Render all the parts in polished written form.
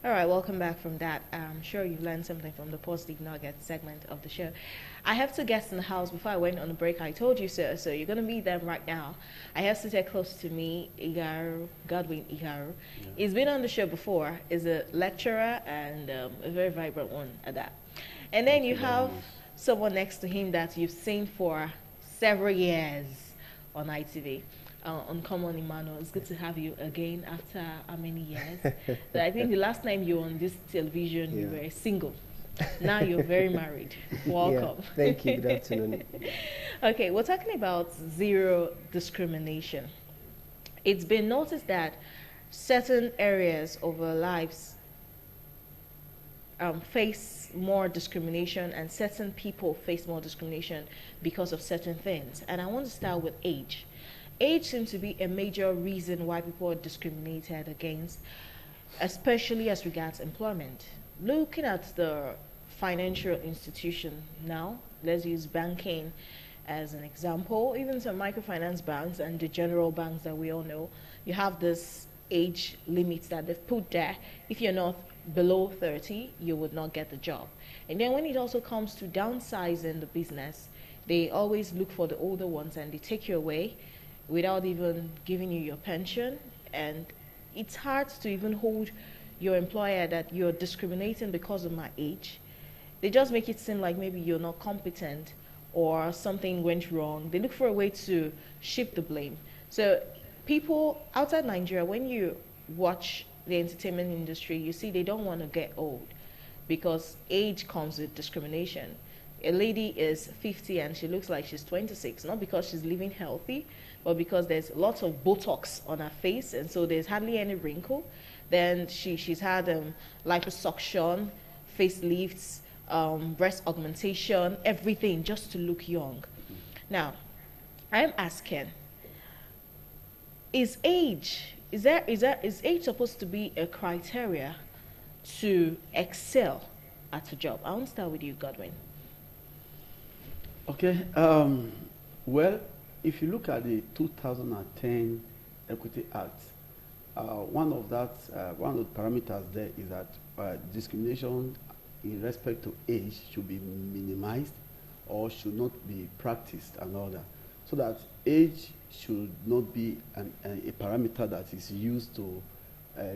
All right, welcome back from that. I'm sure you've learned something from the positive nugget segment of the show. I have two guests in the house. Before I went on the break, I told you so. So you're going to meet them right now. I have seated close to me, Godwin Igaru. Yeah. He's been on the show before. He's a lecturer and a very vibrant one at that. And then you have someone next to him that you've seen for several years on ITV. Uncommon Emmanuel, it's good to have you again after how many years? But I think the last time you were on this television, you were single. Now you're very married. Welcome. Yeah, thank you. Good afternoon. Okay, we're talking about zero discrimination. It's been noticed that certain areas of our lives face more discrimination, and certain people face more discrimination because of certain things. And I want to start with age. Age seems to be a major reason why people are discriminated against, especially as regards employment. Looking at the financial institution now, let's use banking as an example, even some microfinance banks and the general banks that we all know, you have this age limits that they've put there. If you're not below 30, you would not get the job. And then when it also comes to downsizing the business, they always look for the older ones and they take you away without even giving you your pension. And it's hard to even hold your employer that you're discriminating because of my age. They just make it seem like maybe you're not competent or something went wrong. They look for a way to shift the blame. So people outside Nigeria, when you watch the entertainment industry, you see they don't want to get old because age comes with discrimination. A lady is 50 and she looks like she's 26, not because she's living healthy, but because there's lots of Botox on her face, and so there's hardly any wrinkle. Then she's had liposuction, facelifts, breast augmentation, everything just to look young. Now, I'm asking, is age supposed to be a criteria to excel at a job? I want to start with you, Godwin. Okay. Well, if you look at the 2010 Equity Act, one of the parameters there is that discrimination in respect to age should be minimized or should not be practiced and all that. So that age should not be a parameter that is used to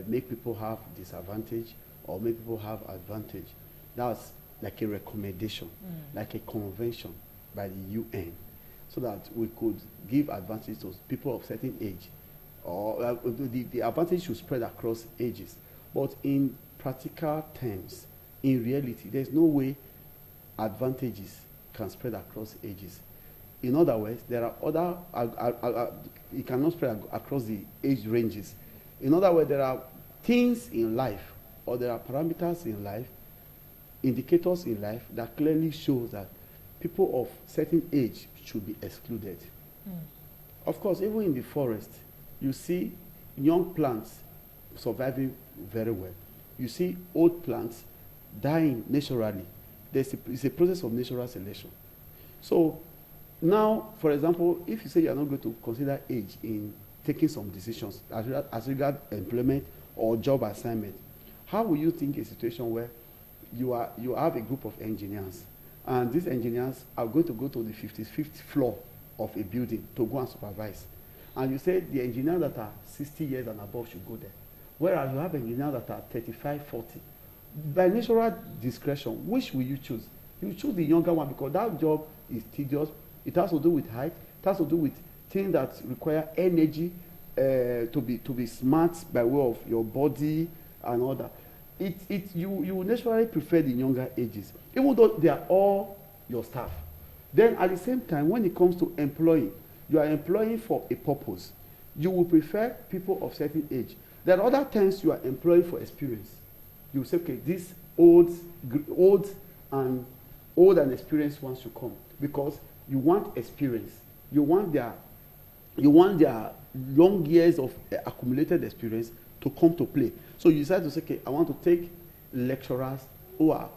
make people have disadvantage or make people have advantage. That's like a recommendation, like a convention by the UN, so that we could give advantage to people of certain age, or the advantage should spread across ages. But in practical terms, in reality, there's no way advantages can spread across ages. In other words, there are other, it cannot spread across the age ranges. In other words, there are things in life, or there are parameters in life, indicators in life that clearly shows that people of certain age should be excluded. Of course, even in the forest, you see young plants surviving very well. You see old plants dying naturally. It's a process of natural selection. So now, for example, if you say you are not going to consider age in taking some decisions as regard employment or job assignment, how will you think a situation where you have a group of engineers, and these engineers are going to go to the 55th floor of a building to go and supervise, and you say the engineers that are 60 years and above should go there, whereas you have engineers that are 35, 40. By natural discretion, which will you choose? You choose the younger one because that job is tedious. It has to do with height. It has to do with things that require energy to be smart by way of your body and all that. You naturally prefer the younger ages, even though they are all your staff. Then at the same time, when it comes to employing, you are employing for a purpose. You will prefer people of certain age. There are other times you are employing for experience. You say, okay, these old and experienced ones should come because you want experience. You want their long years of accumulated experience to come to play. So you decide to say, okay, I want to take lecturers who are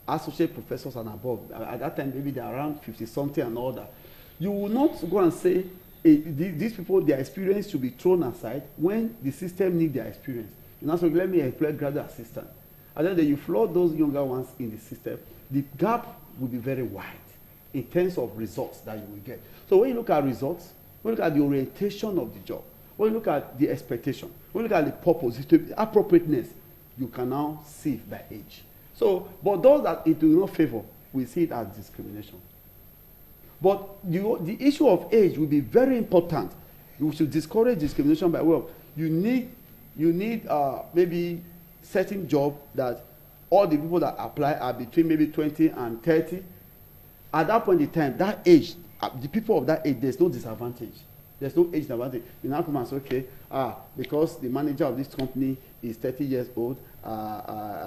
associate professors and above. At that time, maybe they're around 50-something and all that. You will not go and say, these people, their experience should be thrown aside when the system needs their experience. You know, so let me employ graduate assistant. And then you flood those younger ones in the system, the gap will be very wide in terms of results that you will get. So when you look at results, when you look at the orientation of the job, when you look at the expectation, when you look at the purpose, the appropriateness, you can now see it by age. So, but those that it will not favor, we see it as discrimination. But the issue of age will be very important. We should discourage discrimination by, well, you need maybe certain job that all the people that apply are between maybe 20 and 30. At that point in time, that age, the people of that age, there's no disadvantage. There's no age disadvantage. You now come and say, okay, because the manager of this company is 30 years old,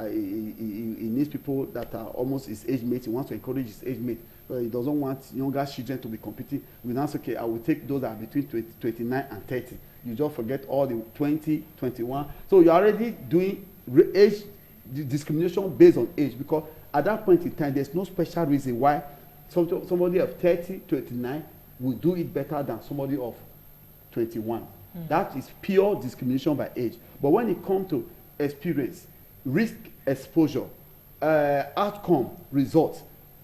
he needs people that are almost his age mate. He wants to encourage his age mate. He doesn't want younger children to be competing. We now say, okay, I will take those that are between 29 and 30. You just forget all the 20, 21. So you're already doing age discrimination based on age, because at that point in time, there's no special reason why somebody of 30, 29 will do it better than somebody of 21. That is pure discrimination by age. But when it comes to experience, risk exposure, outcome, results,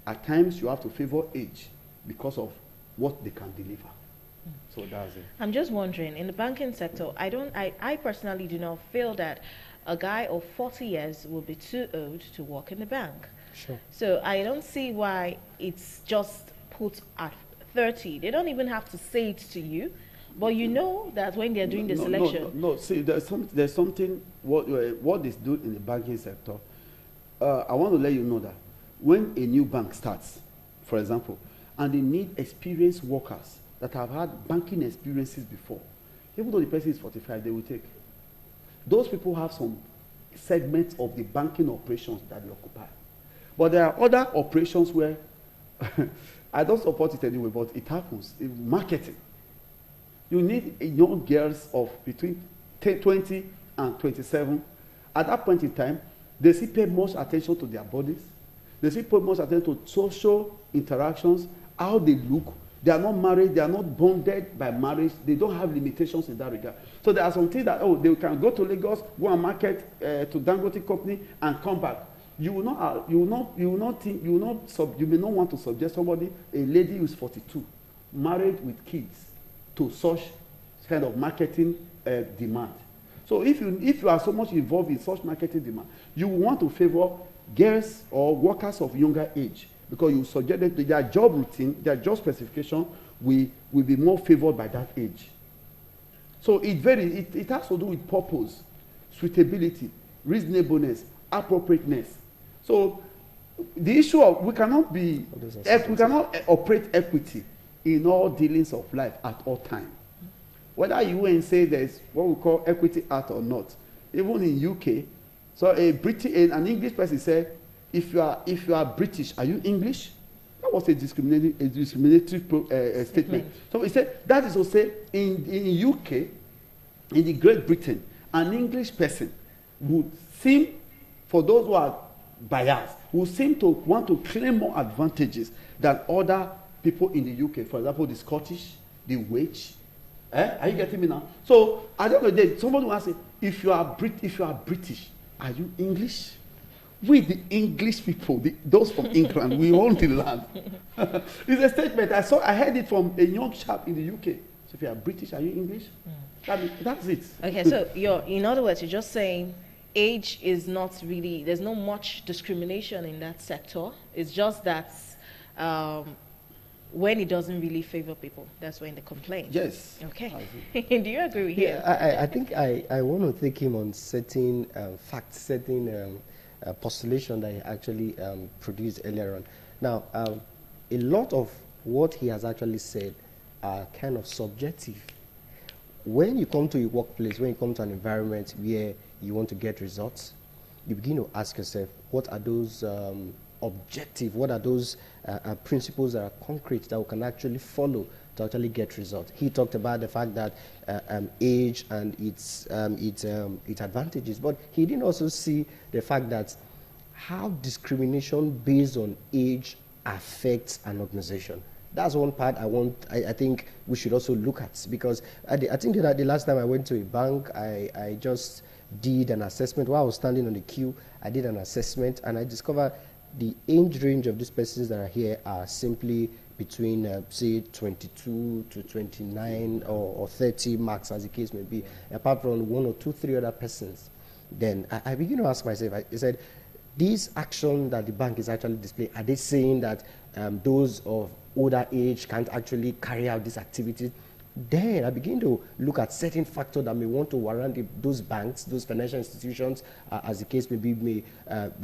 at times you have to favor age because of what they can deliver. So that's it. I'm just wondering, in the banking sector, I personally do not feel that a guy of 40 years will be too old to work in the bank. Sure. So I don't see why it's just put at 30. They don't even have to say it to you, but you know that when they're doing the selection. No. See, there's something what is done in the banking sector. I want to let you know that when a new bank starts, for example, and they need experienced workers that have had banking experiences before, even though the person is 45, they will take. Those people have some segments of the banking operations that they occupy. But there are other operations where I don't support it anyway, but it happens. Marketing. You need young girls of between 20 and 27. At that point in time, they still pay much attention to their bodies. They still pay much attention to social interactions, how they look. They are not married. They are not bonded by marriage. They don't have limitations in that regard. So there are some things that, they can go to Lagos, go and market to Dangote company and come back. You may not want to suggest somebody, a lady who is 42, married with kids, to such kind of marketing demand. So if you are so much involved in such marketing demand, you want to favor girls or workers of younger age, because you suggest that their job routine, their job specification will be more favored by that age. So it has to do with purpose, suitability, reasonableness, appropriateness. So the issue of we cannot operate equity in all dealings of life at all times. Whether you and say there's what we call equity act or not, even in UK, so an English person said, if you are British, are you English? That was a discriminatory statement. So he said that is to say in UK, in the Great Britain, an English person would seem, for those who are biased, would seem to want to claim more advantages than other people in the UK. For example, the Scottish, the Welsh. Are you getting me now? So at the end of the day, somebody will ask, if you are British, are you English? We, the English people, those from England, we own the land. It's a statement. I heard it from a young chap in the UK. So if you are British, are you English? That's it. Okay, so in other words, you're just saying age is not really, there's not much discrimination in that sector. It's just that when it doesn't really favor people, that's when they complain. Yes. Okay. Do you agree with him? I think I want to take him on certain facts, certain postulation that he actually produced earlier on. Now, a lot of what he has actually said are kind of subjective. When you come to a workplace, when you come to an environment where you want to get results, you begin to ask yourself, what are those objective, what are those principles that are concrete that we can actually follow to actually get results. He talked about the fact that age and its advantages, but he didn't also see the fact that how discrimination based on age affects an organization. That's one part I think we should also look at, because I think that the last time I went to a bank, I just did an assessment. While I was standing on the queue, I did an assessment, and I discovered the age range of these persons that are here are simply between, say, 22 to 29 or 30 max, as the case may be, apart from 1 or 2, 3 other persons. Then I begin to ask myself, I said, these action that the bank is actually displaying, are they saying that those of older age can't actually carry out these activities? Then I begin to look at certain factors that may want to warrant those banks, those financial institutions, as the case may be,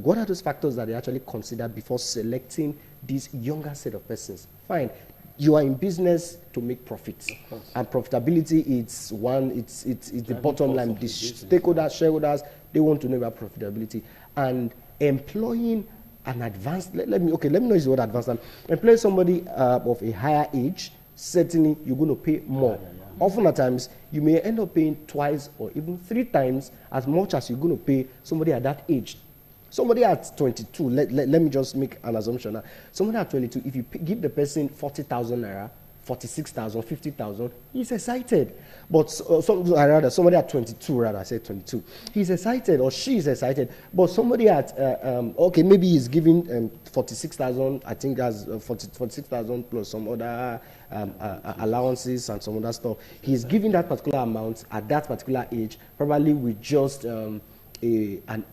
what are those factors that they actually consider before selecting this younger set of persons? Fine. You are in business to make profits, and profitability it's the bottom line. The stakeholders, shareholders, they want to know about profitability, and employing an advanced. Let me know is what advanced. Employing somebody of a higher age, certainly you're going to pay more. Often at times you may end up paying twice or even 3 times as much as you're going to pay somebody at that age. Somebody at 22, let me just make an assumption now. Somebody at 22, if you give the person 40,000 naira, 46,000, 50,000, he's excited. But somebody at 22, I said 22, he's excited or she is excited. But somebody at, okay, maybe he's giving 46,000, I think that's 46,000 plus some other allowances and some other stuff. He's giving that particular amount at that particular age, probably with just an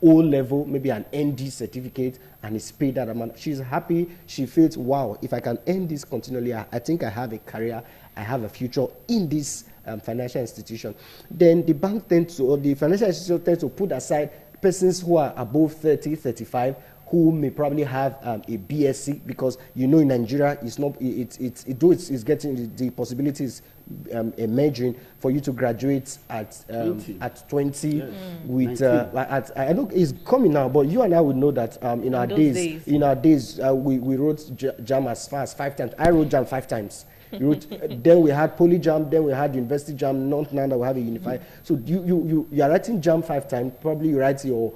O level, maybe an ND certificate, and is paid that amount. She's happy. She feels, wow, if I can earn this continually, I think I have a career, I have a future in this financial institution. Then the bank tends to, or the financial institution tends to put aside persons who are above 30, 35, who may probably have a BSc, because you know in Nigeria it's not it's getting the possibilities emerging for you to graduate at 20 yes. With I know it's coming now, but you and I would know that in our days we wrote JAM as far as 5 times. I wrote JAM 5 times. Then we had poly jam, then we had university jam, not now that we have a unified. So you are writing jam 5 times, probably you write your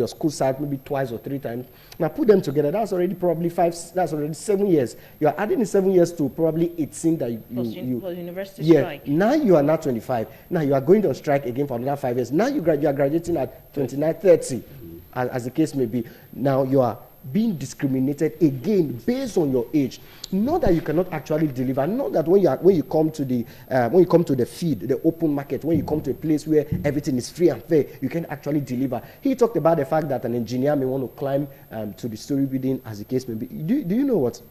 school site maybe twice or 3 times. Now put them together, that's already probably 5, that's already 7 years. You are adding the 7 years to probably 18 that you university strike. Now you are now 25. Now you are going on strike again for another 5 years. Now you are graduating at 29, 30, as the case may be. Now you are being discriminated again based on your age. Not that you cannot actually deliver. Not that when you come to the feed, the open market, when you come to a place where everything is free and fair, you can actually deliver. He talked about the fact that an engineer may want to climb to the story building, as the case may be. Do you know what?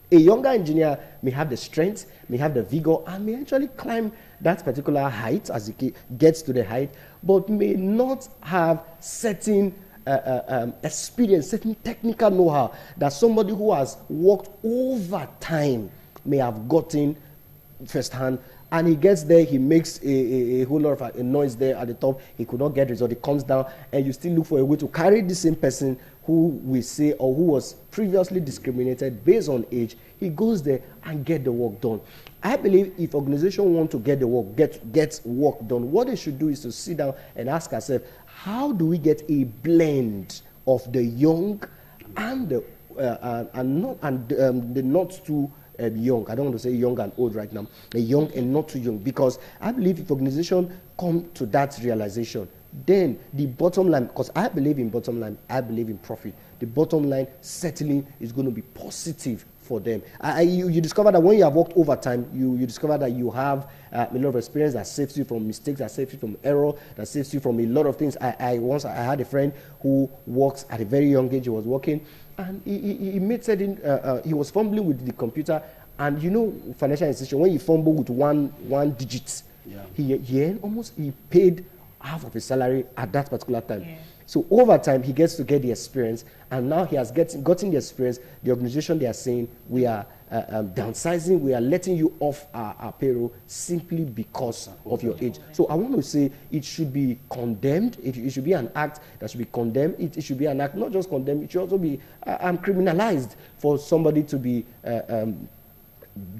A younger engineer may have the strength, may have the vigor, and may actually climb that particular height as he gets to the height, but may not have certain experience, certain technical know-how that somebody who has worked over time may have gotten firsthand. And he gets there, he makes a whole lot of a noise there at the top. He could not get result. He comes down, and you still look for a way to carry the same person who we say or who was previously discriminated based on age. He goes there and get the work done. I believe if organizations want to get the work, get work done, what they should do is to sit down and ask ourselves, how do we get a blend of the young and the not too young? I don't want to say young and old right now. The young and not too young, because I believe if organizations come to that realization, then the bottom line, because I believe in bottom line, I believe in profit. The bottom line certainly is going to be positive for them. You discover that when you have worked overtime, you discover that you have a lot of experience that saves you from mistakes, that saves you from error, that saves you from a lot of things. I had a friend who works at a very young age. He was working, and he made certain, he was fumbling with the computer, and you know, financial institution, when you fumble with one digit, he paid half of his salary at that particular time. Yeah. So over time, he gets to get the experience, and now he has gotten the experience. The organization, they are saying, we are downsizing, we are letting you off our payroll simply because of your age. So I want to say it should be condemned. It should be an act that should be condemned. It should be an act not just condemned, it should also be criminalized for somebody to be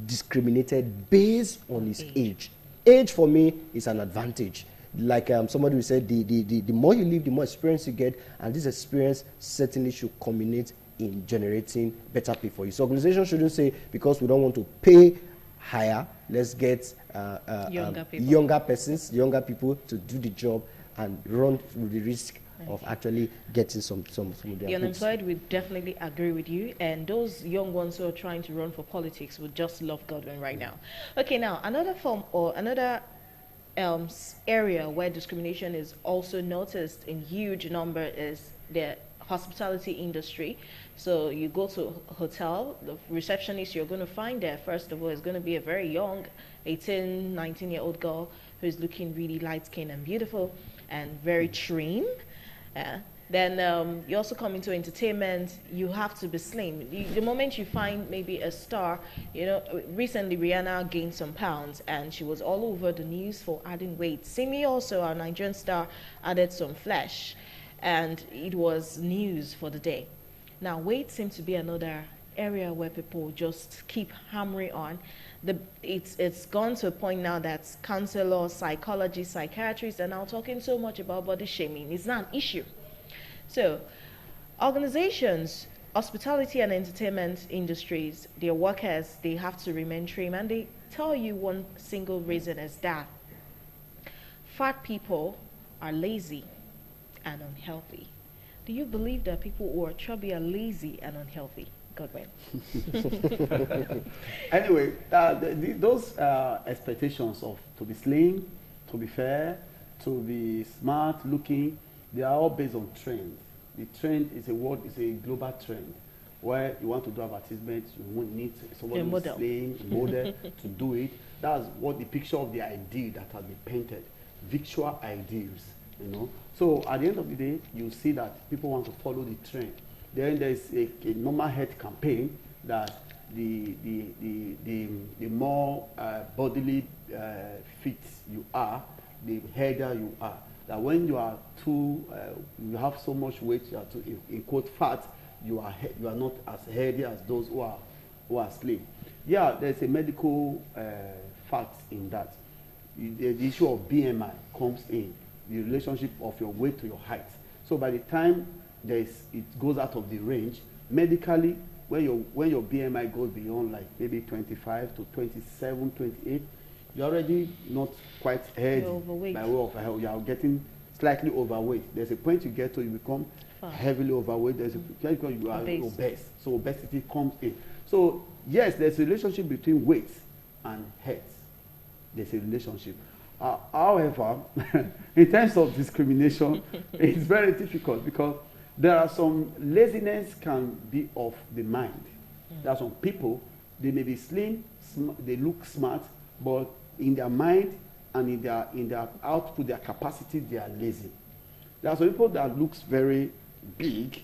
discriminated based on his age. Age for me is an advantage. Like somebody who said, the more you live, the more experience you get, and this experience certainly should culminate in generating better pay for you. So organizations shouldn't say, because we don't want to pay higher, let's get younger people to do the job and run the risk of actually getting some of their The goods. unemployed would definitely agree with you, and those young ones who are trying to run for politics would just love Godwin right now. Okay, now another form or another area where discrimination is also noticed in huge number is the hospitality industry. So you go to a hotel, the receptionist you're going to find there, first of all, is going to be a very young 18, 19-year-old girl who's looking really light-skinned and beautiful and very trim. Then you also come into entertainment, you have to be slim. The moment you find maybe a star, recently Rihanna gained some pounds and she was all over the news for adding weight. Simi also, our Nigerian star, added some flesh and it was news for the day. Now, weight seems to be another area where people just keep hammering on. It's gone to a point now that counselors, psychologists, psychiatrists are now talking so much about body shaming. It's not an issue. So, organizations, hospitality and entertainment industries, their workers, they have to remain trim, and they tell you one single reason is that fat people are lazy and unhealthy. Do you believe that people who are chubby are lazy and unhealthy? Godwin. Anyway, those expectations of to be slim, to be fair, to be smart looking, they are all based on trend. The trend is a global trend. Where you want to do advertisement, you won't need somebody who's slim, a model to do it. That's what the picture of the ideal that has been painted, virtual ideals, So at the end of the day, you see that people want to follow the trend. Then there's a normal health campaign that the more bodily fit you are, the healthier you are. That when you are you have so much weight, you are too, in quote, fat, you are not as healthy as those who are slim. Yeah, there's a medical fact in that. The issue of BMI comes in, the relationship of your weight to your height. So by the time it goes out of the range, medically, when your BMI goes beyond like maybe 25 to 27, 28, you're already not quite healthy by way of health. You are getting slightly overweight. There's a point you get to, you become heavily overweight. There's a point because you are obese. So obesity comes in. So yes, there's a relationship between weight and health. There's a relationship. However, in terms of discrimination, it's very difficult because there are some laziness can be of the mind. There are some people, they may be slim, they look smart, but in their mind and in their output, their capacity, they are lazy. There are some people that looks very big,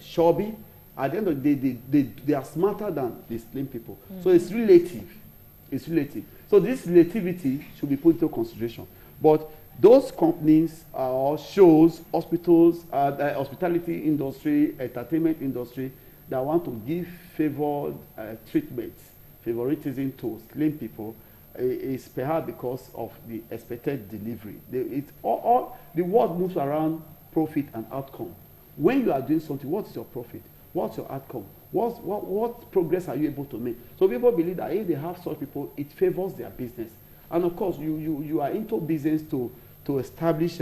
chubby. At the end of the day, they are smarter than the slim people. So it's relative. It's relative. So this relativity should be put into consideration. But those companies or shows, hospitals, hospitality industry, entertainment industry that want to give favored treatment, favoritism to slim people is perhaps because of the expected delivery. The world moves around profit and outcome. When you are doing something, what is your profit? What's your outcome? What progress are you able to make? So people believe that if they have such people, it favors their business. And of course, you are into business to establish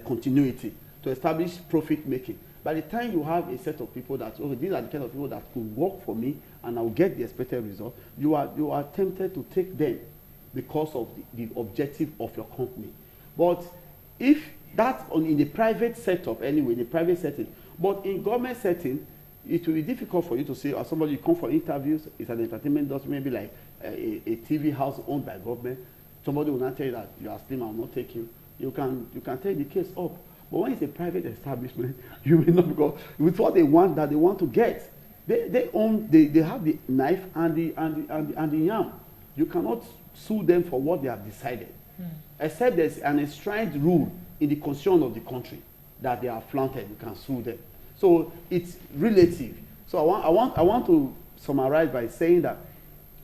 continuity, to establish profit making. By the time you have a set of people that, okay, these are the kind of people that could work for me and I'll get the expected result, you are tempted to take them because of the objective of your company. But if that's in the private setup anyway, in the private setting, but in government setting, it will be difficult for you to say, as somebody you come for interviews, it's an entertainment industry, maybe like a TV house owned by government. Somebody will not tell you that you are slim, I will not take you. You can take the case up. But when it's a private establishment, you will not go with what they want to get. They have the knife and the yam. You cannot sue them for what they have decided, except there's an enshrined rule in the constitution of the country that they are flaunted. You can sue them. So it's relative. So I want to summarize by saying that,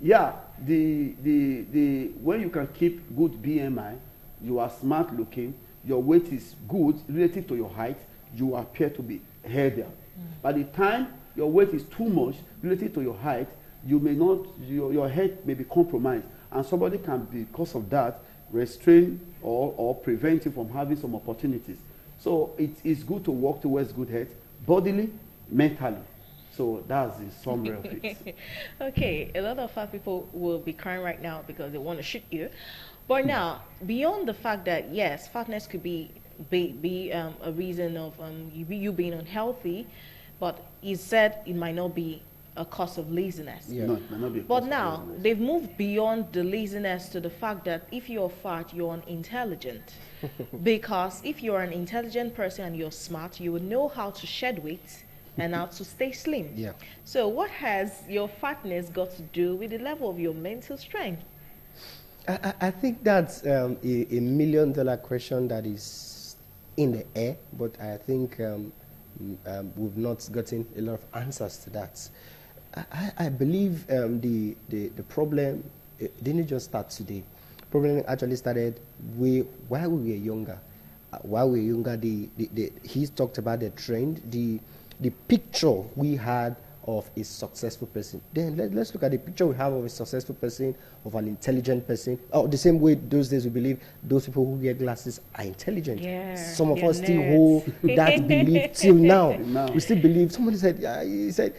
yeah, when you can keep good BMI, you are smart looking, your weight is good relative to your height, you appear to be healthier. By the time your weight is too much relative to your height, you may not, your health may be compromised, and somebody can, because of that, restrain or prevent you from having some opportunities. So it is good to work towards good health, bodily, mentally. So that's the summary of it. Okay, a lot of fat people will be crying right now because they want to shoot you. But now, beyond the fact that yes, fatness could be a reason of you being unhealthy, but he said it might not be a cause of laziness. Yeah. No, it may not be a But cause of now laziness. they've moved beyond the laziness to the fact that if you're fat, you're unintelligent. Because if you're an intelligent person and you're smart, you would know how to shed weight and how to stay slim. Yeah. So what has your fatness got to do with the level of your mental strength? I think that's a million-dollar question that is in the air, but I think we've not gotten a lot of answers to that. I believe the problem didn't just start today. Problem actually started while we were younger. While we were younger, he talked about the trend, the picture we had of a successful person. Then let's look at the picture we have of a successful person, of an intelligent person. Oh, the same way those days we believe those people who wear glasses are intelligent. Yeah, Some of they're us still nerds. hold that belief till now. Now. We still believe. Somebody said, he said,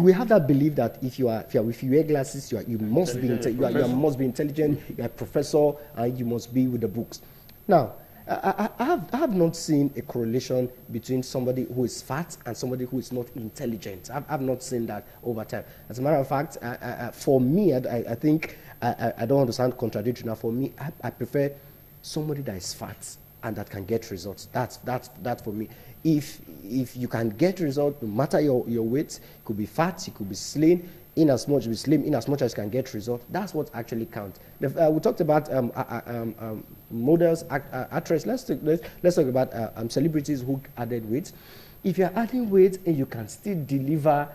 we have that belief that if you wear glasses, you must be intelligent. You are a professor, and you must be with the books. Now, I have not seen a correlation between somebody who is fat and somebody who is not intelligent. I've not seen that over time. As a matter of fact, for me, I think I don't want to sound contradictory now. For me, I prefer somebody that is fat and that can get results. That's for me. If you can get results, no matter your weight, it could be fat, it could be slim. In as much as you can get results, that's what actually counts. We talked about models, actresses. Let's talk about celebrities who added weight. If you're adding weight and you can still deliver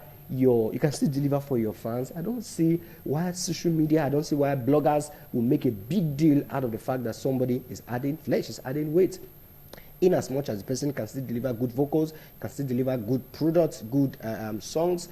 for your fans, I don't see why social media, I don't see why bloggers will make a big deal out of the fact that somebody is adding flesh, is adding weight. In as much as the person can still deliver good vocals, can still deliver good products, good songs,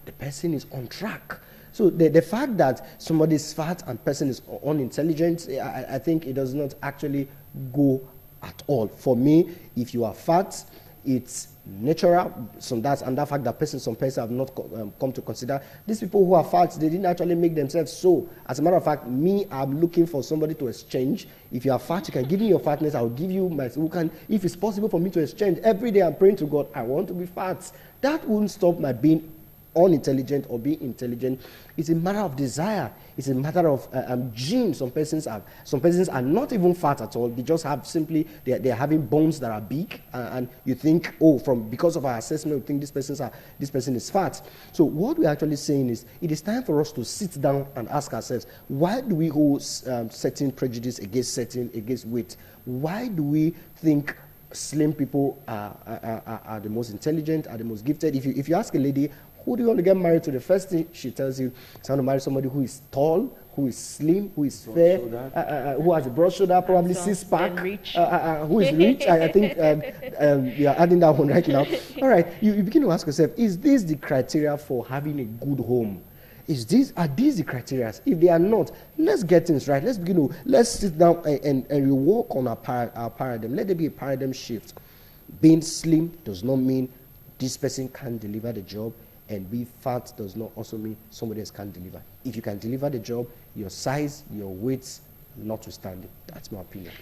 the person is on track. So the fact that somebody is fat and person is unintelligent, I think it does not actually go at all. For me, if you are fat, it's natural. Some fact that some persons have not come to consider. These people who are fat, they didn't actually make themselves so. As a matter of fact, I'm looking for somebody to exchange. If you are fat, you can give me your fatness. I'll give you my. If it's possible for me to exchange, every day I'm praying to God, I want to be fat. That wouldn't stop my being unintelligent or being intelligent. It's a matter of desire. It's a matter of genes. Some persons are not even fat at all. They just have they're having bones that are big, and you think, because of our assessment, we think this person is fat. So what we're actually saying is, it is time for us to sit down and ask ourselves, why do we hold certain prejudice against weight? Why do we think slim people are the most intelligent, are the most gifted? If you ask a lady, who do you want to get married to? The first thing she tells you is, I want to marry somebody who is tall, who is slim, who is fair, who has a broad shoulder, probably six-pack, who is rich. I think you are adding that one right now. All right, you begin to ask yourself, is this the criteria for having a good home? Are these the criteria? If they are not, let's get things right. Let's sit down and rework on our paradigm. Let there be a paradigm shift. Being slim does not mean this person can't deliver the job, and being fat does not also mean somebody else can't deliver. If you can deliver the job, your size, your weight, notwithstanding. That's my opinion.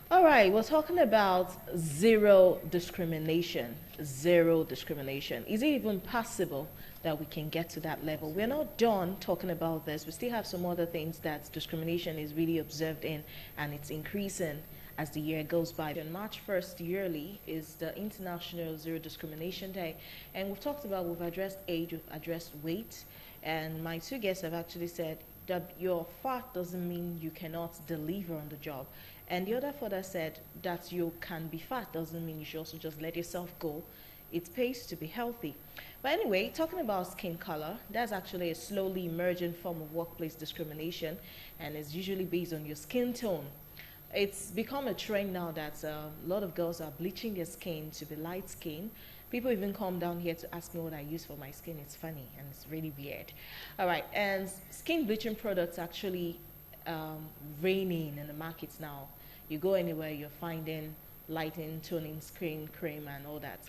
All right, we're talking about zero discrimination. Zero discrimination. Is it even possible that we can get to that level? We're not done talking about this. We still have some other things that discrimination is really observed in, and it's increasing as the year goes by. On March 1st yearly is the International Zero Discrimination Day, and we've addressed age, we've addressed weight, and my two guests have actually said that your fat doesn't mean you cannot deliver on the job. And the other further said that you can be fat doesn't mean you should also just let yourself go. It pays to be healthy. But anyway, talking about skin color, that's actually a slowly emerging form of workplace discrimination, and it's usually based on your skin tone. It's become a trend now that a lot of girls are bleaching their skin to be light skin. People even come down here to ask me what I use for my skin. It's funny and it's really weird. All right, and skin bleaching products actually reigning in the markets now. You go anywhere, you're finding lighting, toning, screen, cream, and all that.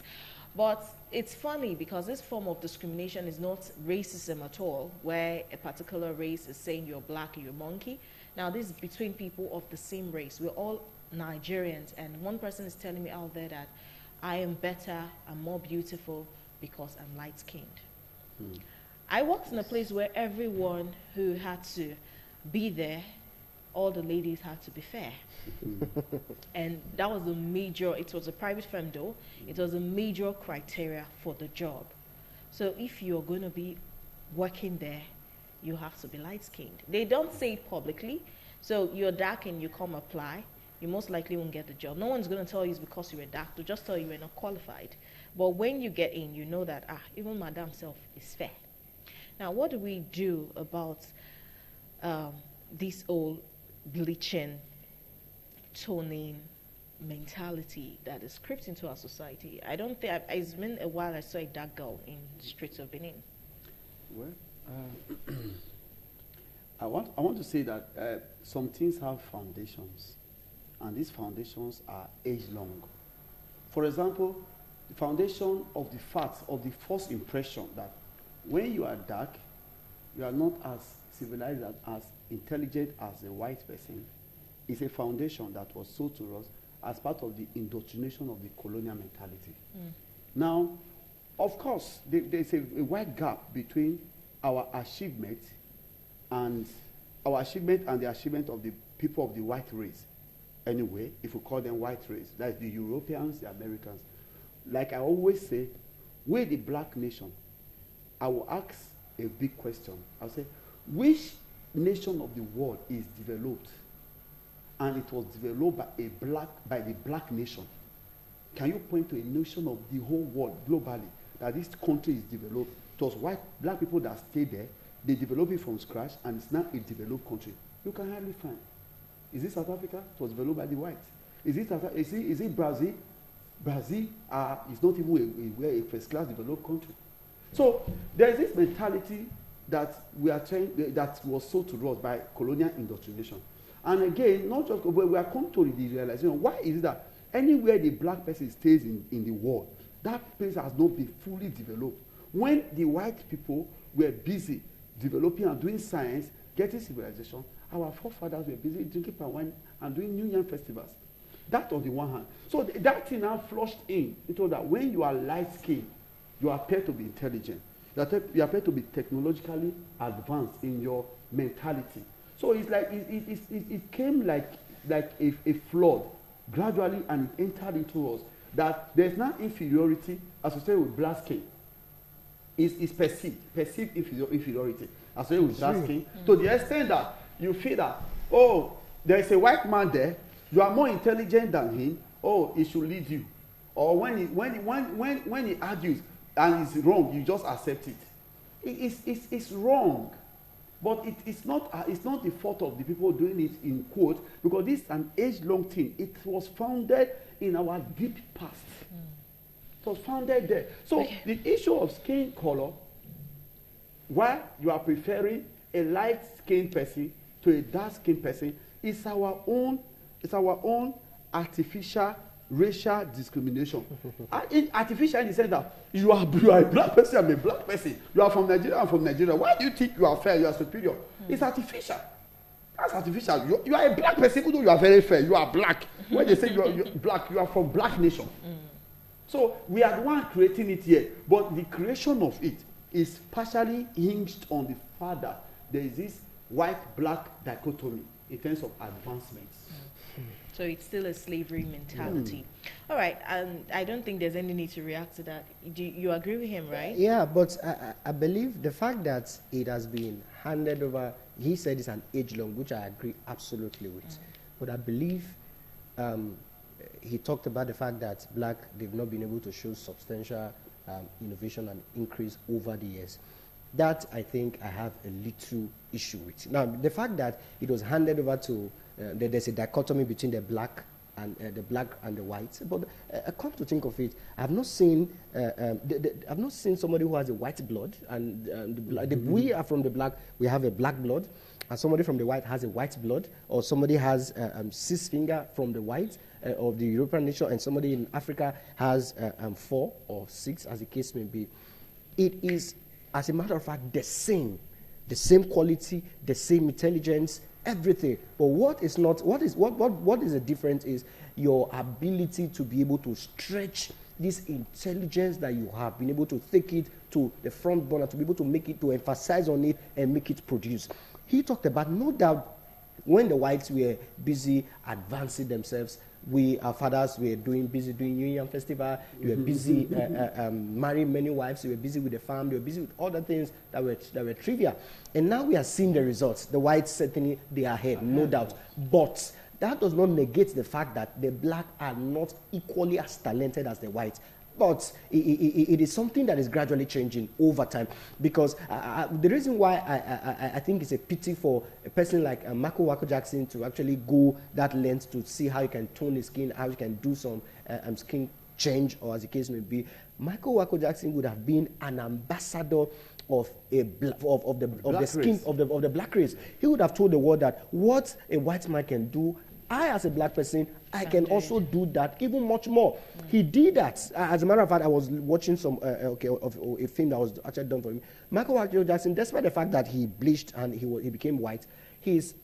But it's funny because this form of discrimination is not racism at all, where a particular race is saying you're black, you're monkey. Now, this is between people of the same race. We're all Nigerians, and one person is telling me out there that I am better, I'm more beautiful because I'm light-skinned. I worked in a place where everyone who had to be there, all the ladies had to be fair. And that was the major, it was a private firm though, it was a major criteria for the job. So if you're going to be working there, you have to be light-skinned. They don't say it publicly, so you're dark and you come apply, you most likely won't get the job. No one's going to tell you it's because you were dark, they'll just tell you you're not qualified. But when you get in, you know that, even Madam self is fair. Now, what do we do about this old bleaching, toning mentality that is crept into our society? I don't think, it's been a while I saw a dark girl in the streets of Benin. Well, I want to say that some things have foundations, and these foundations are age-long. For example, the foundation of the fact, of the first impression that when you are dark, you are not as civilized and as intelligent as a white person, is a foundation that was sold to us as part of the indoctrination of the colonial mentality. Now, of course, there's a wide gap between our achievement and the achievement of the people of the white race. Anyway, if we call them white race, that's the Europeans, the Americans. Like I always say, we're the black nation. I will ask a big question. I'll say, which nation of the world is developed and it was developed by the black nation? Can you point to a nation of the whole world globally that this country is developed? It was black people that stayed there, they developed it from scratch, and it's now a developed country. You can hardly find. Is it South Africa? It was developed by the whites. Is it Brazil? Brazil is not even a first-class developed country. So there is this mentality that that was sold to us by colonial indoctrination. And again, not just, but we are come to the realization, why is it that anywhere the black person stays in the world, that place has not been fully developed? When the white people were busy developing and doing science, getting civilization, our forefathers were busy drinking palm wine and doing New Year festivals. That on the one hand. So that thing now flushed into that when you are light-skinned, you appear to be intelligent. You appear to be technologically advanced in your mentality. So it's like it came like a flood gradually, and it entered into us that there's not inferiority associated with black skin. It's perceived inferiority associated with black skin, to the extent that you feel that, oh, there is a white man there, you are more intelligent than him, oh, he should lead you. Or when he argues and it's wrong, you just accept it. It's wrong. But it's not the fault of the people doing it in quote, because this is an age-long thing. It was founded in our deep past. It was founded there. So the issue of skin color, why you are preferring a light-skinned person to a dark-skinned person, is our own artificial racial discrimination. Artificial in the sense that you are a black person, I'm a black person. You are from Nigeria, I'm from Nigeria. Why do you think you are fair, you are superior? It's artificial. That's artificial. You are a black person, even though you are very fair. You are black. When they say you're black, you are from black nation. So we are the one creating it here. But the creation of it is partially hinged on the fact that there is this white-black dichotomy in terms of advancements. So it's still a slavery mentality. All right, I don't think there's any need to react to that. Do you agree with him, right? Yeah, but I believe the fact that it has been handed over, he said it's an age-long, which I agree absolutely with. But I believe he talked about the fact that they've not been able to show substantial innovation and increase over the years. That, I think, I have a little issue with. Now, the fact that it was handed over to, there's a dichotomy between the black and the white. But come to think of it, I've not seen somebody who has a white blood, and we are from the black. We have a black blood, and somebody from the white has a white blood, or somebody has six finger from the white of the European nation, and somebody in Africa has 4 or 6, as the case may be, it is, as a matter of fact, the same quality, the same intelligence, everything. But what is the difference is your ability to be able to stretch this intelligence that you have, been able to take it to the front burner, to be able to make it, to emphasize on it and make it produce. He talked about, no doubt, when the whites were busy advancing themselves, our fathers were busy doing New Year festival, they were busy marrying many wives, they were busy with the farm, they were busy with other things that were trivial. And now we are seeing the results. The whites, certainly, they are ahead, no doubt. But that does not negate the fact that the black are not equally as talented as the whites. But it is something that is gradually changing over time. Because the reason why I think it's a pity for a person like Michael Wako Jackson to actually go that length to see how you can tone his skin, how you can do some skin change, or as the case may be, Michael Wako Jackson would have been an ambassador of the black race. He would have told the world that what a white man can do, I, as a black person, I can also do that, even much more. He did that. As a matter of fact, I was watching of a film that was actually done for him. Michael Wako Jackson, despite the fact that he bleached and he became white, his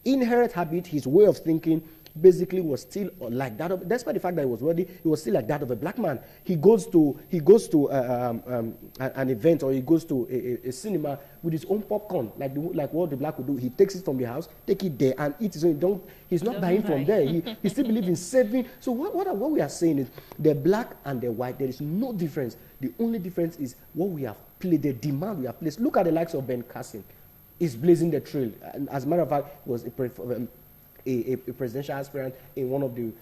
inherent habit, his way of thinking, basically was still like that of, despite the fact that he was wealthy, he was still like that of a black man. He goes to an event, or he goes to a cinema with his own popcorn, like what the black would do. He takes it from the house, take it there, and eat his own. He's not buying from there. He still believes in saving. So what we are saying is, the black and the white, there is no difference. The only difference is what we have played, the demand we have placed. Look at the likes of Ben Carson. He's blazing the trail. And as a matter of fact, he was a presidential aspirant in one of the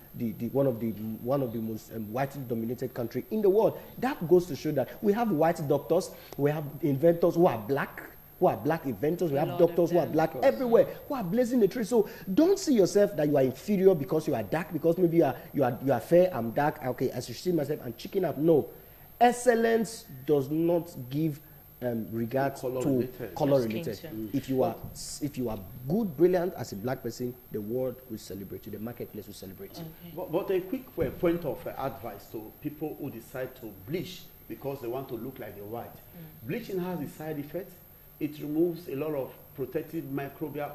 most whitely dominated country in the world. That goes to show that we have white doctors, we have inventors who are black inventors, we have doctors who are black everywhere, who are blazing the trail. So don't see yourself that you are inferior because you are dark, because maybe you are fair, I'm dark, okay, I should see myself and chicken out. No. Excellence does not give regard to color related. If you are good, brilliant as a black person, the world will celebrate you, the marketplace will celebrate you. Okay. But a quick point of advice to people who decide to bleach because they want to look like the white. Bleaching has a side effect. It removes a lot of protective microbial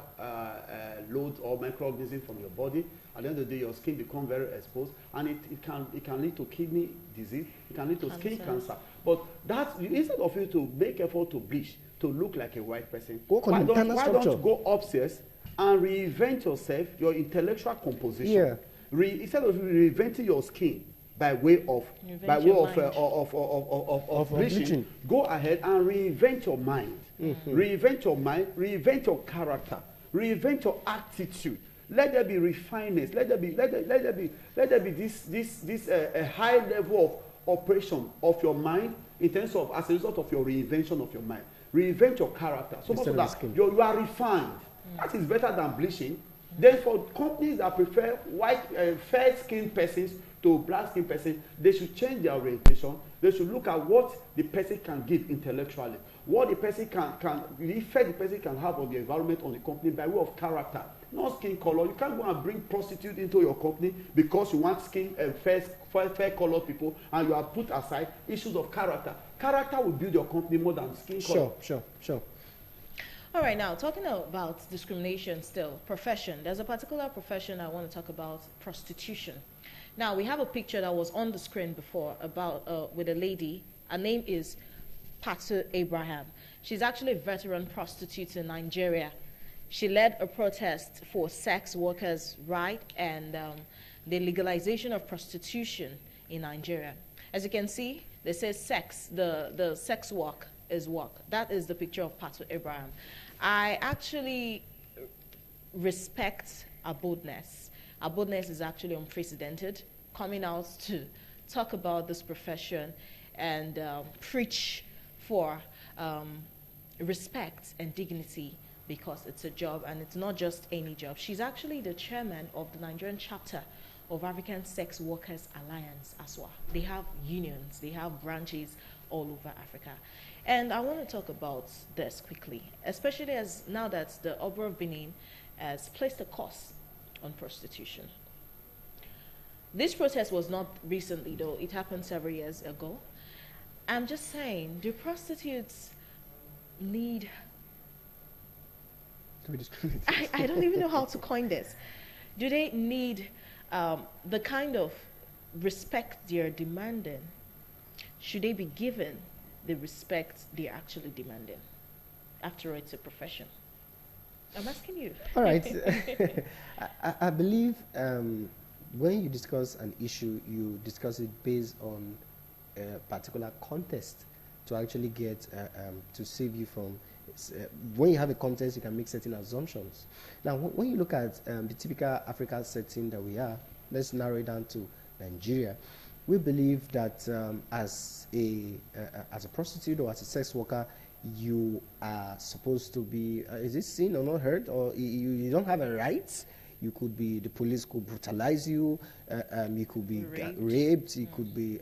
loads or microorganisms from your body. At the end of the day, your skin becomes very exposed, and it can lead to kidney disease. It can lead to skin cancer. But that, instead of you to make effort to bleach to look like a white person, why don't you go upstairs and reinvent yourself, your intellectual composition? Yeah. Instead of reinventing your skin by way of bleaching, go ahead and reinvent your mind. Reinvent your mind, reinvent your character, reinvent your attitude. Let there be refinement. Let there be this high level of operation of your mind in terms of, as a result of your reinvention of your mind. Reinvent your character. So much that you are refined. That is better than bleaching. Then for companies that prefer white, fair-skinned persons to black-skinned persons, they should change their orientation. They should look at what the person can give intellectually, what the person the effect the person can have on the environment, on the company by way of character, not skin color. You can't go and bring prostitute into your company because you want skin fair colored people, and you have put aside issues of character. Character will build your company more than skin color. Sure. All right, now talking about discrimination still, profession. There's a particular profession I want to talk about, prostitution. Now, we have a picture that was on the screen before about with a lady. Her name is Patu Abraham. She's actually a veteran prostitute in Nigeria. She led a protest for sex workers' rights and the legalization of prostitution in Nigeria. As you can see, they say sex, the sex work is work. That is the picture of Patu Abraham. I actually respect her boldness. Her boldness is actually unprecedented, coming out to talk about this profession and preach for respect and dignity, because it's a job, and it's not just any job. She's actually the chairman of the Nigerian chapter of African Sex Workers Alliance as well. They have unions, they have branches all over Africa. And I want to talk about this quickly, especially as now that the Oba of Benin has placed a curse on prostitution. This protest was not recently, though. It happened several years ago. I'm just saying, do prostitutes need... To be discriminated. I don't even know how to coin this. Do they need the kind of respect they're demanding? Should they be given the respect they're actually demanding? After all, it's a profession. I'm asking you. All right. I believe when you discuss an issue, you discuss it based on a particular context to actually get to save you from. When you have a context, you can make certain assumptions. Now, when you look at the typical African setting that we are, let's narrow it down to Nigeria. We believe that as a prostitute or as a sex worker, you are supposed to be, is it seen or not heard, or you don't have a right? You could be, the police could brutalize you, you could be raped, you could be,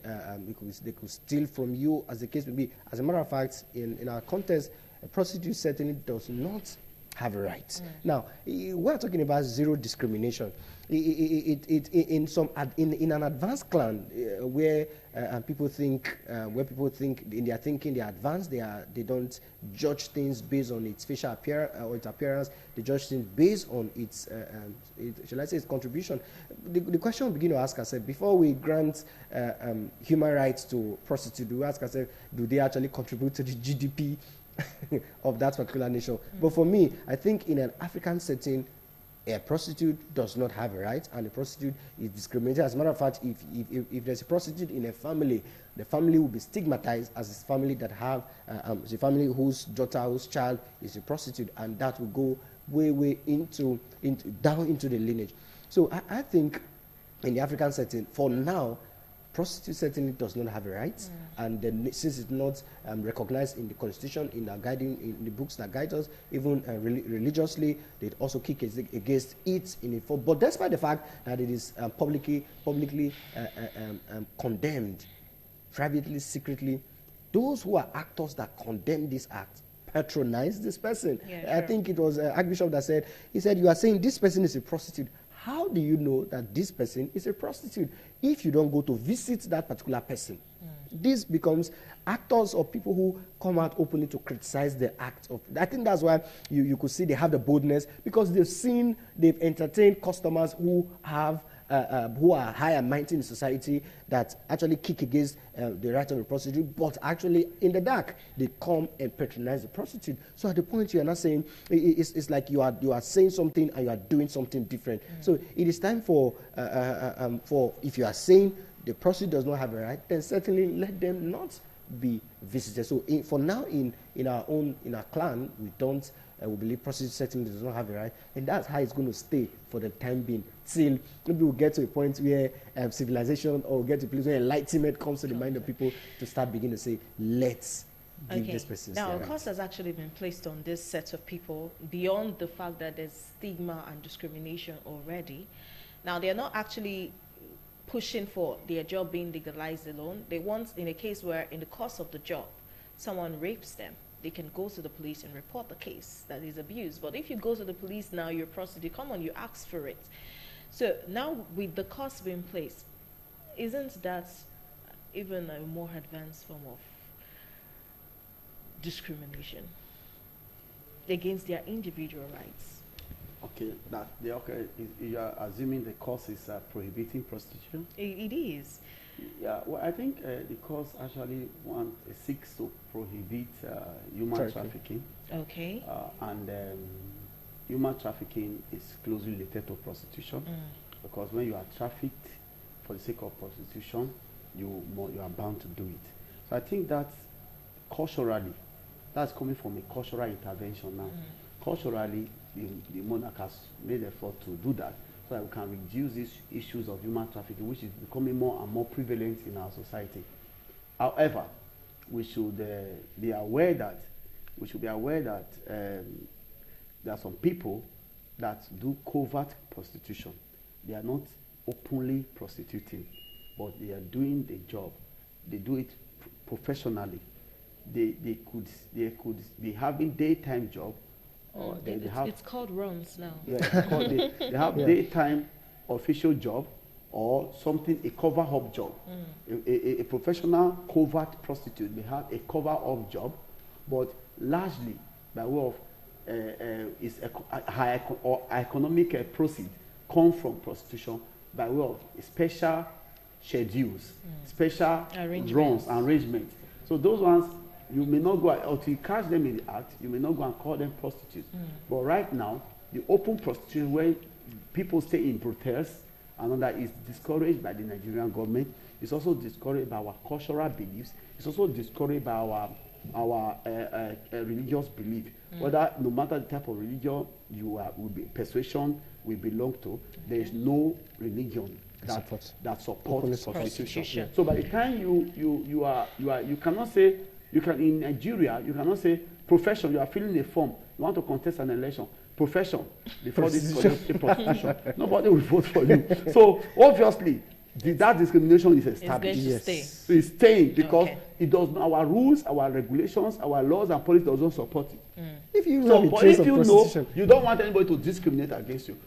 they could steal from you, as the case may be. As a matter of fact, in our context, a prostitute certainly does not have a right. Now, we're talking about zero discrimination. In an advanced clan where people think in their thinking they're advanced, they don't judge things based on its facial appearance or its appearance. They judge things based on its shall I say its contribution. The question we begin to ask ourselves before we grant human rights to prostitutes, we ask ourselves, do they actually contribute to the GDP of that particular nation? But for me, I think in an African setting, a prostitute does not have a right, and a prostitute is discriminated. As a matter of fact, if there's a prostitute in a family, the family will be stigmatized as a family that have a family whose daughter, whose child is a prostitute, and that will go way down into the lineage. So I think in the African setting, for now, prostitute certainly does not have a right, and then since it's not recognized in the constitution, in the books that guide us, even religiously, they also kick against it in the form. But despite the fact that it is publicly condemned, privately, secretly, those who are actors that condemn this act patronize this person. I think it was Archbishop that said, you are saying this person is a prostitute. How do you know that this person is a prostitute if you don't go to visit that particular person? This becomes actors or people who come out openly to criticize the act of. I think that's why you could see they have the boldness, because they've entertained customers who are high and mighty in society that actually kick against the right of a prostitute, but actually in the dark they come and patronize the prostitute. So at the point you are not saying, it's like you are saying something and you are doing something different. So it is time for if you are saying the prostitute does not have a right, then certainly let them not be visited. So for now, in our clan, we don't. We believe prostitute certainly does not have a right, and that's how it's going to stay for the time being. Till maybe we'll get to a point where civilization, or we'll get to a place where enlightenment comes to the mind of people to start beginning to say, let's give this person. Now, a cost has actually been placed on this set of people beyond the fact that there's stigma and discrimination already. Now, they're not actually pushing for their job being legalized alone. They want, in a case where in the course of the job, someone rapes them, they can go to the police and report the case that is abuse. But if you go to the police now, you're a prostitute, come on, you ask for it. So now with the cost being placed, isn't that even a more advanced form of discrimination against their individual rights? Okay, you are assuming the cause is prohibiting prostitution? It is. Yeah, well, I think the cause actually seeks to prohibit human trafficking. Okay. And human trafficking is closely related to prostitution, because when you are trafficked for the sake of prostitution, you are bound to do it. So I think that culturally, that's coming from a cultural intervention now. Culturally, the monarch has made effort to do that, so that we can reduce these issues of human trafficking, which is becoming more and more prevalent in our society. However, we should be aware that there are some people that do covert prostitution. They are not openly prostituting, but they are doing the job. They do it professionally. They could be having daytime job, or it's called runs now. Yeah, they have daytime official job, or something, a cover-up job. A professional covert prostitute may have a cover-up job, but largely by way of high or economic proceed come from prostitution by way of special schedules, special arrangements. So those ones, you may not go, until you catch them in the act, you may not go and call them prostitutes. But right now, the open prostitution where people stay in brothels and that is discouraged by the Nigerian government. It's also discouraged by our cultural beliefs. It's also discouraged by our religious belief. Whether, no matter the type of religion you will be persuasion we belong to, there is no religion that supports prostitution. So by the time you cannot say, in Nigeria you cannot say profession. You are filling a form. You want to contest an election. Profession before this prostitution. Nobody will vote for you. So obviously that discrimination is established. It's going to stay. So it's staying because it does not, our rules, our regulations, our laws and policies doesn't support it. If you know, you don't want anybody to discriminate against you.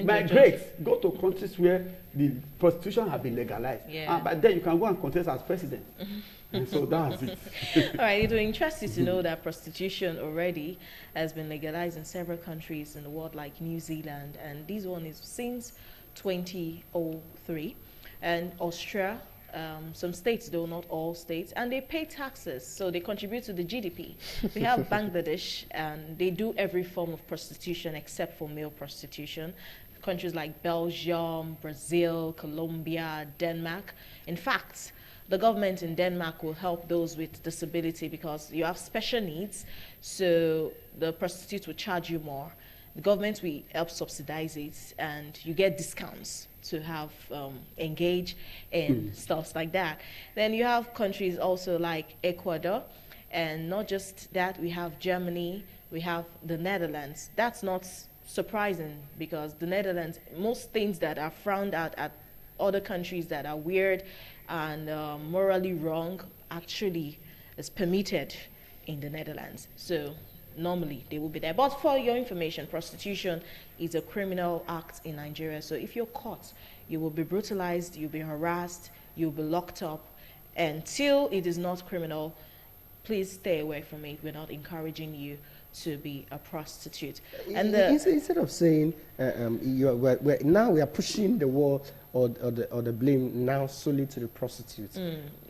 Migrate, go to countries where the prostitution has been legalized, but then you can go and contest as president. And so that's it. All right, it will interest you to know that prostitution already has been legalized in several countries in the world, like New Zealand, and this one is since 2003, and Austria. Some states, though not all states, and they pay taxes, so they contribute to the GDP. We have Bangladesh, and they do every form of prostitution except for male prostitution. Countries like Belgium, Brazil, Colombia, Denmark. In fact, the government in Denmark will help those with disability because you have special needs, so the prostitutes will charge you more. The government will help subsidize it, and you get discounts to have engage in stuff like that. Then you have countries also like Ecuador, and not just that, we have Germany, we have the Netherlands. That's not surprising because the Netherlands, most things that are frowned at other countries that are weird and morally wrong actually is permitted in the Netherlands. So normally they will be there. But for your information, prostitution is a criminal act in Nigeria. So if you're caught, you will be brutalized, you'll be harassed, you'll be locked up. Until it is not criminal, please stay away from it. We're not encouraging you to be a prostitute. And instead of saying now we are pushing the war or the blame now solely to the prostitutes.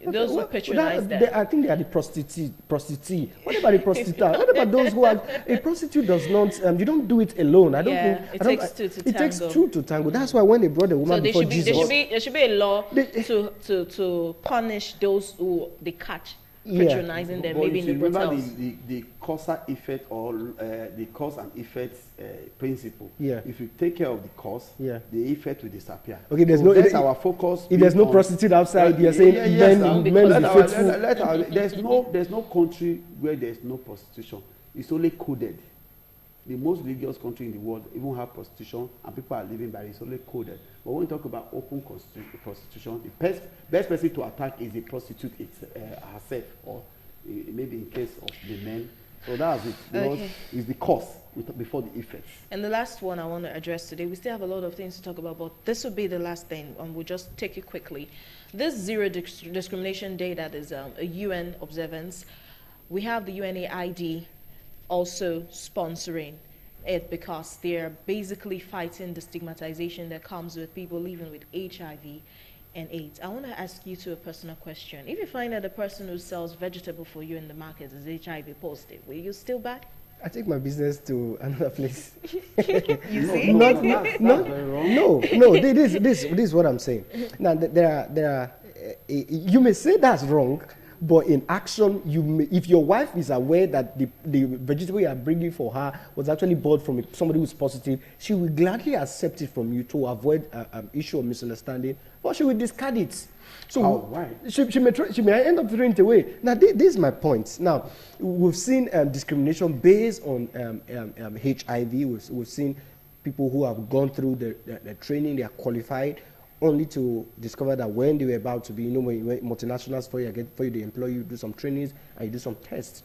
Those who patronize them. I think they are the prostitute. What about the prostitute? What about those who are a prostitute? Does not you don't do it alone. I don't think it takes two to tango. It takes two to tango. That's why when they brought the woman before Jesus, there should be a law to punish those who they catch patronizing them, maybe in the brotels. Remember the causal effect or the cause and effect principle. If you take care of the cause, the effect will disappear. Okay, that's our focus. If there's no prostitute outside, you're saying men be faithful. There's no country where there's no prostitution. It's only coded. The most religious country in the world even have prostitution, and people are living by it. It's only coded. But when we talk about open prostitution, the best person to attack is the prostitute herself, or maybe in case of the men. So that's it. Because it's the cause before the effects. And the last one I want to address today, we still have a lot of things to talk about, but this will be the last thing, and we'll just take it quickly. This Zero Discrimination Day that is a UN observance, we have the UNAID also sponsoring it because they're basically fighting the stigmatization that comes with people living with HIV and AIDS. I want to ask you a personal question. If you find that the person who sells vegetable for you in the market is HIV positive, will you still buy? I take my business to another place. You see? No. This is what I'm saying. Now, there are you may say that's wrong, but in action, if your wife is aware that the vegetable you are bringing for her was actually bought from somebody who's positive, she will gladly accept it from you to avoid an issue of misunderstanding, or she will discard it. So why? She may end up throwing it away. Now, this is my point. Now, we've seen discrimination based on HIV. We've seen people who have gone through the training, they are qualified, only to discover that when they were about to be, when multinationals for you they employ you, do some trainings and you do some tests.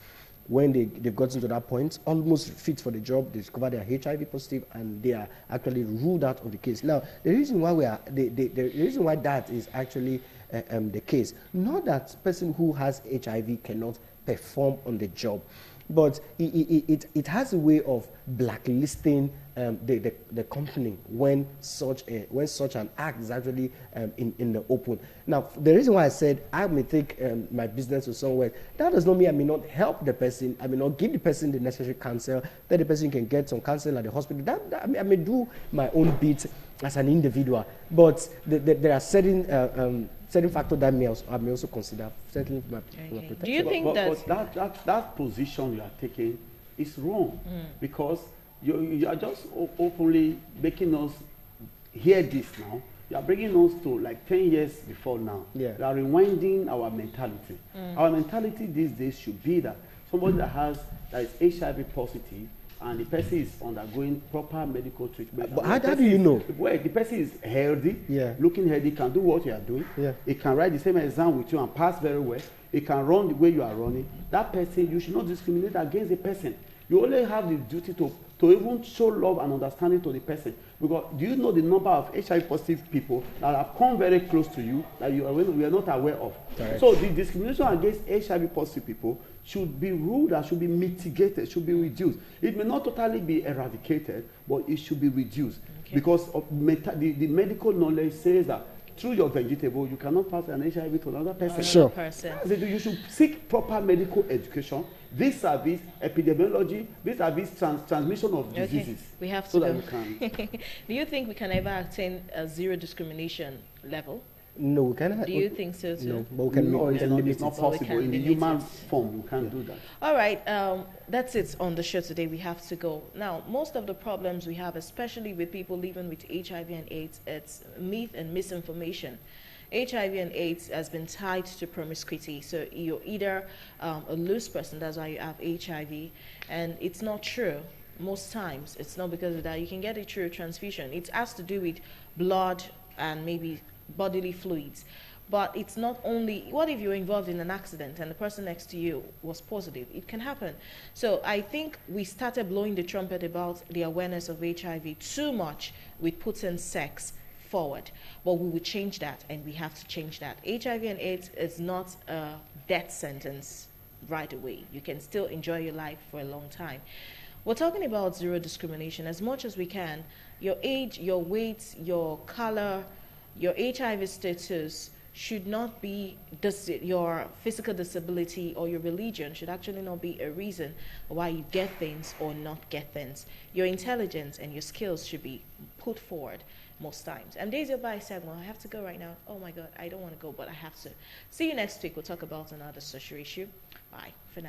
When they've gotten to that point, almost fit for the job, they discover they are HIV positive and they are actually ruled out of the case. Now, the reason why the reason why that is actually the case, not that person who has HIV cannot perform on the job, but it has a way of blacklisting the company when such an act is actually in the open. Now, the reason why I said I may take my business to somewhere, that does not mean I may not help the person, I may not give the person the necessary counsel, that the person can get some counsel at the hospital. I may do my own bit as an individual, but there are certain factors that I may also consider, certainly my protection. Do you think but that position you are taking is wrong, because you are just openly making us hear this now. You are bringing us to like 10 years before now. Yeah. You are rewinding our mentality. Our mentality these days should be that somebody that is HIV positive and the person is undergoing proper medical treatment. But how do you know? Well, the person is healthy, looking healthy, can do what you are doing. It can write the same exam with you and pass very well. It can run the way you are running. That person, you should not discriminate against the person. You only have the duty to even show love and understanding to the person. Because do you know the number of HIV positive people that have come very close to you that you are not aware of? Correct. So the discrimination against HIV positive people should be ruled and should be mitigated, should be reduced. It may not totally be eradicated, but it should be reduced. Okay. Because of the medical knowledge says that through your vegetable, you cannot pass an HIV to another person. Sure. You should seek proper medical education, vis-a-vis epidemiology, vis-a-vis transmission of diseases. We have to go. Do you think we can ever attain a zero discrimination level? No, we cannot. Do you think so too? No, but we can it's not possible. In the human form, we can't do that. All right, that's it on the show today. We have to go. Now, most of the problems we have, especially with people living with HIV and AIDS, it's myth and misinformation. HIV and AIDS has been tied to promiscuity. So you're either a loose person, that's why you have HIV, and it's not true. Most times, it's not because of that. You can get it through transfusion. It has to do with blood and maybe bodily fluids. But it's not only, what if you're involved in an accident and the person next to you was positive? It can happen. So I think we started blowing the trumpet about the awareness of HIV too much with putting sex forward. But we will change that, and we have to change that. HIV and AIDS is not a death sentence right away. You can still enjoy your life for a long time. We're talking about zero discrimination as much as we can. Your age, your weight, your color, your HIV status should not be, your physical disability or your religion should actually not be a reason why you get things or not get things. Your intelligence and your skills should be put forward most times. I'm Daisy Obai Segmo. I have to go right now. Oh my God, I don't want to go, but I have to. See you next week. We'll talk about another social issue. Bye for now.